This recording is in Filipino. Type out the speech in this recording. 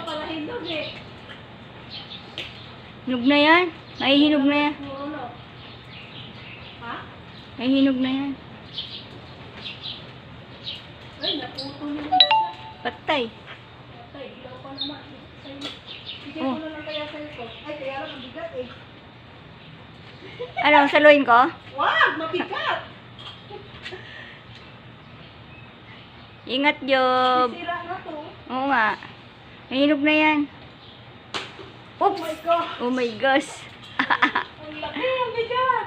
pala hinog eh. Hinog na yan. Nahihinog na yan. Ano? Ha? Nahihinog na yan. Ay, naputo na isa. Patay. Patay, ilaw pa naman. Sige Oh. ko na lang kaya sa'yo ko. Ay, kaya lang mabigat eh. Ano, saluhin ko? Wag! Mabigat! Ingat, Job. Sira na to. Oo nga. Nahihinog na yan. Oh my God! Oh my gosh. Ang laki, ang bigat!